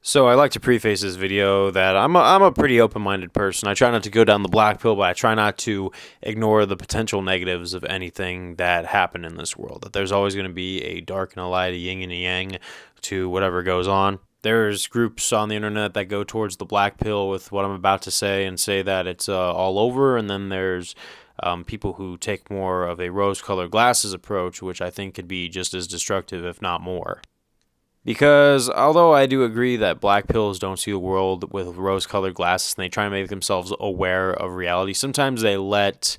So I like to preface this video that I'm a pretty open-minded person. I try not to go down the black pill, but I try not to ignore the potential negatives of anything that happen in this world. That there's always going to be a dark and a light, a yin and a yang to whatever goes on. There's groups on the internet that go towards the black pill with what I'm about to say and say that it's all over, and then there's people who take more of a rose-colored glasses approach, which I think could be just as destructive, if not more. Because although I do agree that black pills don't see the world with rose-colored glasses and they try to make themselves aware of reality, sometimes they let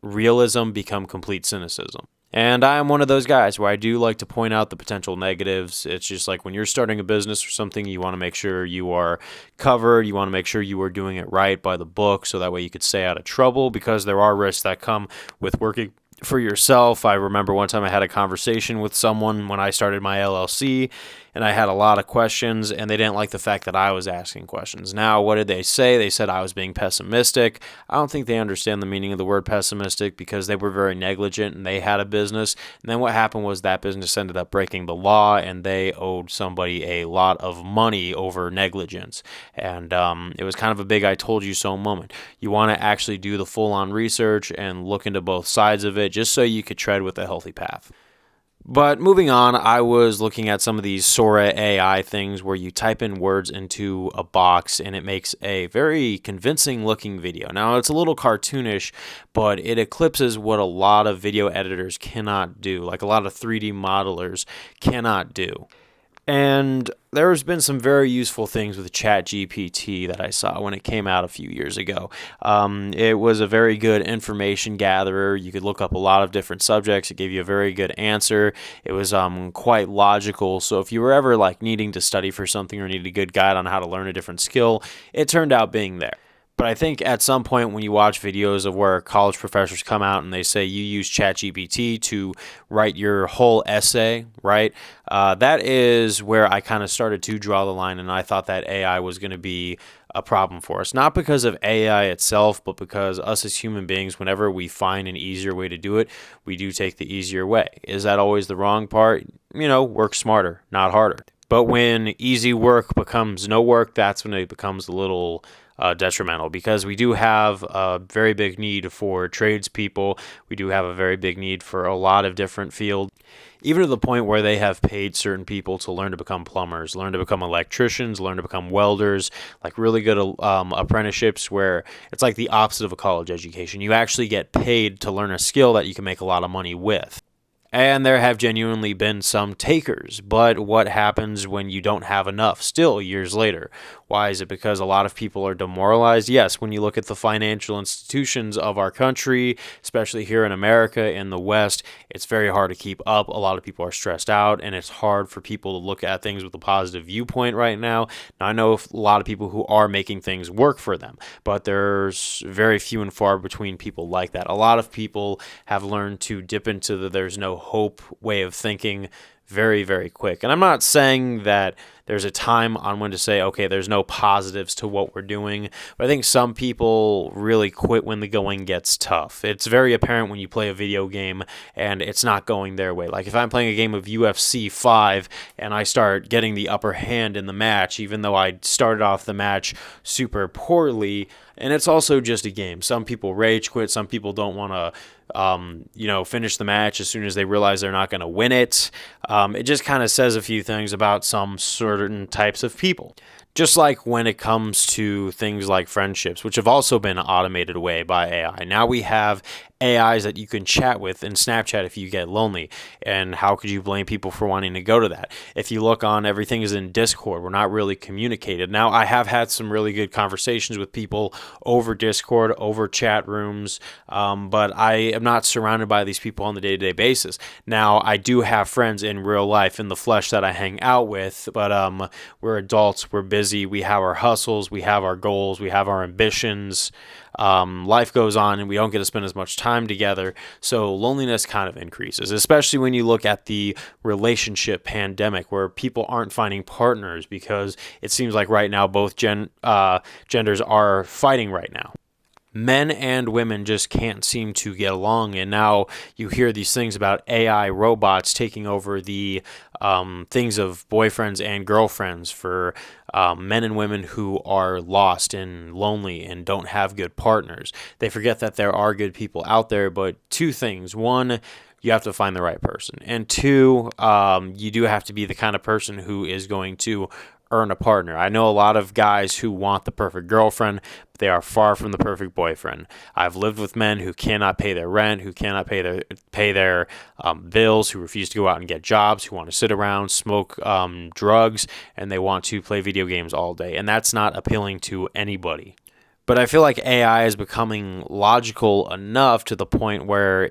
realism become complete cynicism. And I am one of those guys where I do like to point out the potential negatives. It's just like when you're starting a business or something, you want to make sure you are covered. You want to make sure you are doing it right by the book so that way you could stay out of trouble, because there are risks that come with working for yourself. I remember one time I had a conversation with someone when I started my LLC, and I had a lot of questions, and they didn't like the fact that I was asking questions. Now, what did they say? They said I was being pessimistic. I don't think they understand the meaning of the word pessimistic, because they were very negligent and they had a business. And then what happened was that business ended up breaking the law, and they owed somebody a lot of money over negligence. And it was kind of a big I told you so moment. You want to actually do the full-on research and look into both sides of it just so you could tread with a healthy path. But moving on, I was looking at some of these Sora AI things where you type in words into a box and it makes a very convincing looking video. Now, it's a little cartoonish, but it eclipses what a lot of video editors cannot do, like a lot of 3D modelers cannot do. And there's been some very useful things with ChatGPT that I saw when it came out a few years ago. It was a very good information gatherer. You could look up a lot of different subjects. It gave you a very good answer. It was quite logical. So if you were ever like needing to study for something or needed a good guide on how to learn a different skill, it turned out being there. But I think at some point when you watch videos of where college professors come out and they say you use ChatGPT to write your whole essay, right? That is where I kind of started to draw the line, and I thought that AI was going to be a problem for us. Not because of AI itself, but because us as human beings, whenever we find an easier way to do it, we do take the easier way. Is that always the wrong part? Work smarter, not harder. But when easy work becomes no work, that's when it becomes a little detrimental, because we do have a very big need for tradespeople. We do have a very big need for a lot of different fields, even to the point where they have paid certain people to learn to become plumbers, learn to become electricians, learn to become welders, like really good apprenticeships where it's like the opposite of a college education. You actually get paid to learn a skill that you can make a lot of money with. And there have genuinely been some takers, but what happens when you don't have enough still years later? Why is it? Because a lot of people are demoralized? Yes, when you look at the financial institutions of our country, especially here in America, in the West, it's very hard to keep up. A lot of people are stressed out, and it's hard for people to look at things with a positive viewpoint right now. Now, I know a lot of people who are making things work for them, but there's very few and far between people like that. A lot of people have learned to dip into the there's no hope way of thinking very, very quick. And I'm not saying that there's a time on when to say, okay, there's no positives to what we're doing. But I think some people really quit when the going gets tough. It's very apparent when you play a video game and it's not going their way. Like if I'm playing a game of UFC 5 and I start getting the upper hand in the match, even though I started off the match super poorly, and it's also just a game. Some people rage quit. Some people don't want to finish the match as soon as they realize they're not going to win it. It just kind of says a few things about some certain types of people. Just like when it comes to things like friendships, which have also been automated away by AI. Now we have AIs that you can chat with in Snapchat if you get lonely. And how could you blame people for wanting to go to that? If you look on, everything is in Discord. We're not really communicated. Now, I have had some really good conversations with people over Discord, over chat rooms, but I am not surrounded by these people on the day-to-day basis. Now, I do have friends in real life, in the flesh, that I hang out with, but we're adults, we're busy, we have our hustles, we have our goals, we have our ambitions. Life goes on and we don't get to spend as much time together, so loneliness kind of increases, especially when you look at the relationship pandemic where people aren't finding partners because it seems like right now both genders are fighting right now. men and women just can't seem to get along. And now you hear these things about AI robots taking over the things of boyfriends and girlfriends for men and women who are lost and lonely and don't have good partners. They forget that there are good people out there, but two things. One, you have to find the right person. And two, you do have to be the kind of person who is going to earn a partner. I know a lot of guys who want the perfect girlfriend, but they are far from the perfect boyfriend. I've lived with men who cannot pay their rent, who cannot pay their bills, who refuse to go out and get jobs, who want to sit around, smoke drugs, and they want to play video games all day. And that's not appealing to anybody. But I feel like AI is becoming logical enough to the point where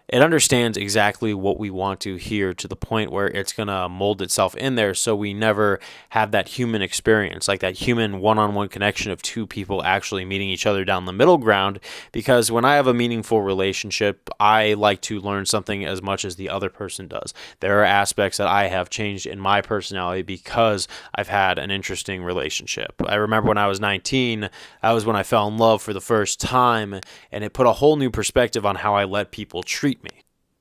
it understands exactly what we want to hear, to the point where it's going to mold itself in there so we never have that human experience, like that human one-on-one connection of two people actually meeting each other down the middle ground. Because when I have a meaningful relationship, I like to learn something as much as the other person does. There are aspects that I have changed in my personality because I've had an interesting relationship. I remember when I was 19, that was when I fell in love for the first time, and it put a whole new perspective on how I let people treat me.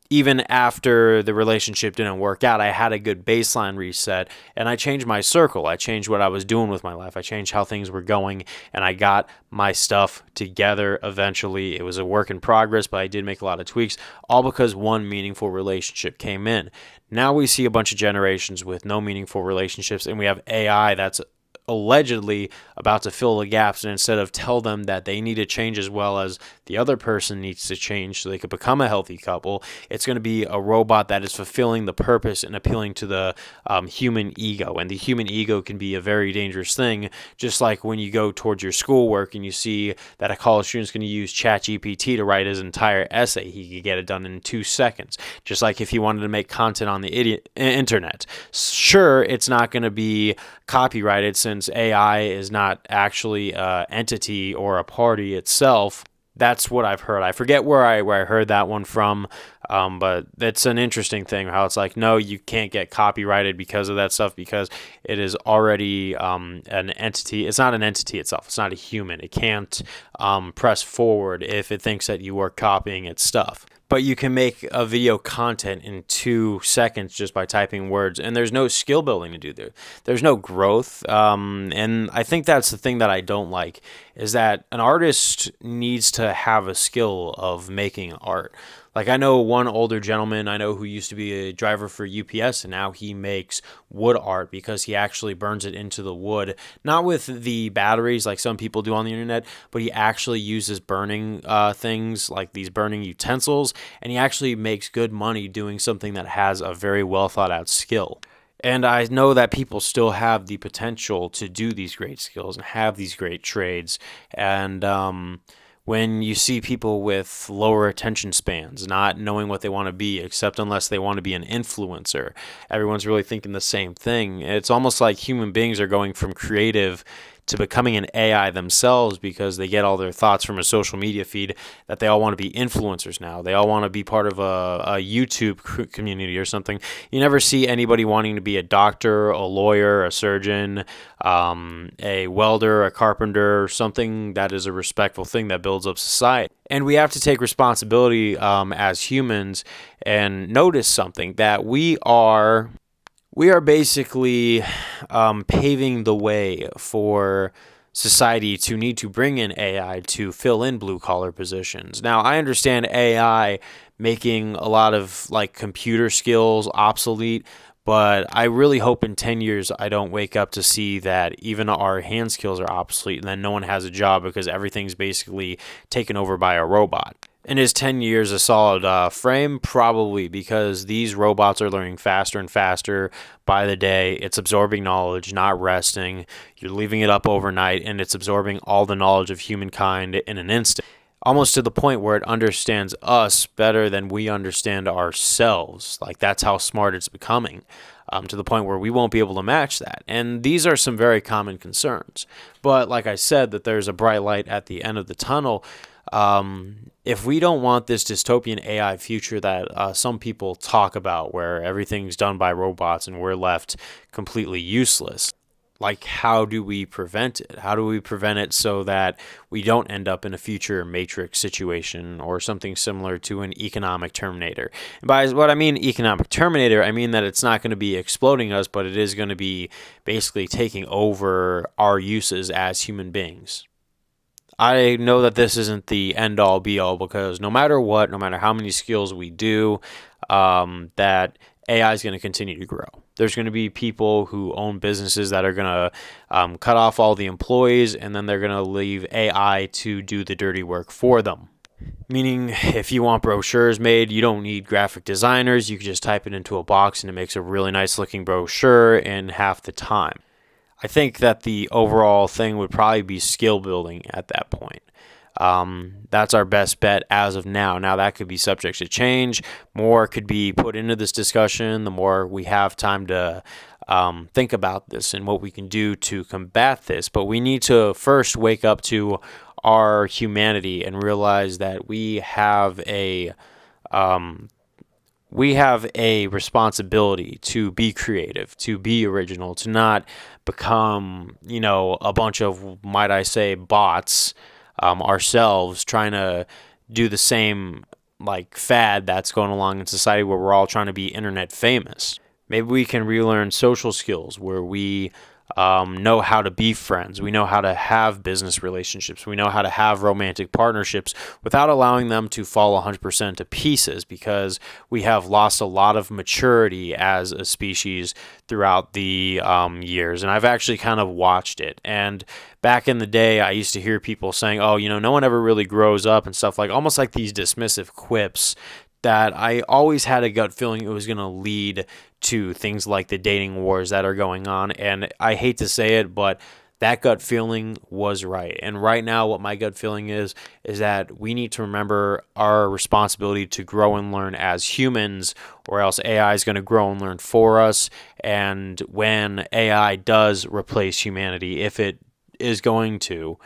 Even after the relationship didn't work out, I had a good baseline reset, and I changed my circle. I changed what I was doing with my life. I changed how things were going, and I got my stuff together eventually. It was a work in progress, but I did make a lot of tweaks, all because one meaningful relationship came in. Now we see a bunch of generations with no meaningful relationships, and we have AI that's allegedly about to fill the gaps, and instead of tell them that they need to change as well as the other person needs to change so they could become a healthy couple, it's going to be a robot that is fulfilling the purpose and appealing to the human ego. And the human ego can be a very dangerous thing, just like when you go towards your schoolwork and you see that a college student's going to use ChatGPT to write his entire essay. He could get it done in 2 seconds, just like if he wanted to make content on the internet. Sure, it's not going to be copyrighted since AI is not actually an entity or a party itself. That's what I've heard. I forget where I heard that one from, but it's an interesting thing how it's like, no, you can't get copyrighted because of that stuff because it is already an entity. It's not an entity itself. It's not a human. It can't press forward if it thinks that you are copying its stuff. But you can make a video content in 2 seconds just by typing words, and there's no skill building to do there. There's no growth, and I think that's the thing that I don't like, is that an artist needs to have a skill of making art. Like, I know one older gentleman I know who used to be a driver for UPS, and now he makes wood art because he actually burns it into the wood, not with the batteries like some people do on the internet, but he actually uses burning things like these burning utensils, and he actually makes good money doing something that has a very well thought out skill. And I know that people still have the potential to do these great skills and have these great trades. And when you see people with lower attention spans, not knowing what they want to be, except unless they want to be an influencer, everyone's really thinking the same thing. It's almost like human beings are going from creative to becoming an AI themselves because they get all their thoughts from a social media feed, that they all want to be influencers now. They all want to be part of a YouTube community or something. You never see anybody wanting to be a doctor, a lawyer, a surgeon, a welder, a carpenter, or something that is a respectful thing that builds up society. And we have to take responsibility as humans and notice something, that we are basically paving the way for society to need to bring in AI to fill in blue-collar positions. Now, I understand AI making a lot of like computer skills obsolete, but I really hope in 10 years I don't wake up to see that even our hand skills are obsolete and then no one has a job because everything's basically taken over by a robot. And is 10 years a solid frame? Probably, because these robots are learning faster and faster by the day. It's absorbing knowledge, not resting. You're leaving it up overnight, and it's absorbing all the knowledge of humankind in an instant, almost to the point where it understands us better than we understand ourselves. Like, that's how smart it's becoming, to the point where we won't be able to match that. And these are some very common concerns. But like I said, that there's a bright light at the end of the tunnel. If we don't want this dystopian AI future that some people talk about, where everything's done by robots and we're left completely useless, like, how do we prevent it? How do we prevent it so that we don't end up in a future Matrix situation or something similar to an economic Terminator? And by what I mean economic Terminator, I mean that it's not going to be exploding us, but it is going to be basically taking over our uses as human beings. I know that this isn't the end all be all, because no matter what, no matter how many skills we do, that AI is going to continue to grow. There's going to be people who own businesses that are going to cut off all the employees, and then they're going to leave AI to do the dirty work for them. Meaning, if you want brochures made, you don't need graphic designers. You can just type it into a box and it makes a really nice looking brochure in half the time. I think that the overall thing would probably be skill building at that point. That's our best bet as of now. Now, that could be subject to change. More could be put into this discussion the more we have time to think about this and what we can do to combat this. But we need to first wake up to our humanity and realize that we have a responsibility to be creative, to be original, to not become, a bunch of, might I say, bots ourselves, trying to do the same like fad that's going along in society where we're all trying to be internet famous. Maybe we can relearn social skills where we know how to be friends. We know how to have business relationships. We know how to have romantic partnerships without allowing them to fall 100% to pieces, because we have lost a lot of maturity as a species throughout the years. And I've actually kind of watched it. And back in the day, I used to hear people saying, oh, no one ever really grows up and stuff, like almost like these dismissive quips that I always had a gut feeling it was going to lead to things like the dating wars that are going on. And I hate to say it, but that gut feeling was right. And right now, what my gut feeling is that we need to remember our responsibility to grow and learn as humans, or else AI is going to grow and learn for us. And when AI does replace humanity, if it is going to,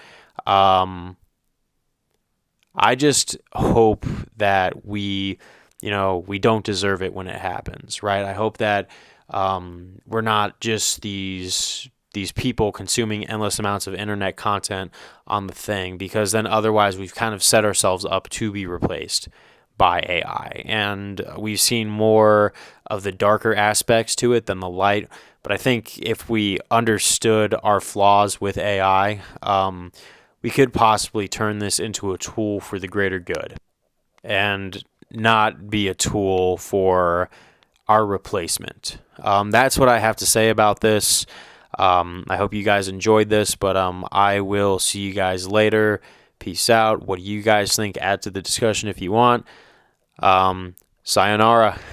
I just hope that we don't deserve it when it happens, right? I hope that we're not just these people consuming endless amounts of internet content on the thing, because then otherwise we've kind of set ourselves up to be replaced by AI. And we've seen more of the darker aspects to it than the light. But I think if we understood our flaws with AI, we could possibly turn this into a tool for the greater good and not be a tool for our replacement. That's what I have to say about this. I hope you guys enjoyed this, but I will see you guys later. Peace out. What do you guys think? Add to the discussion if you want. Sayonara.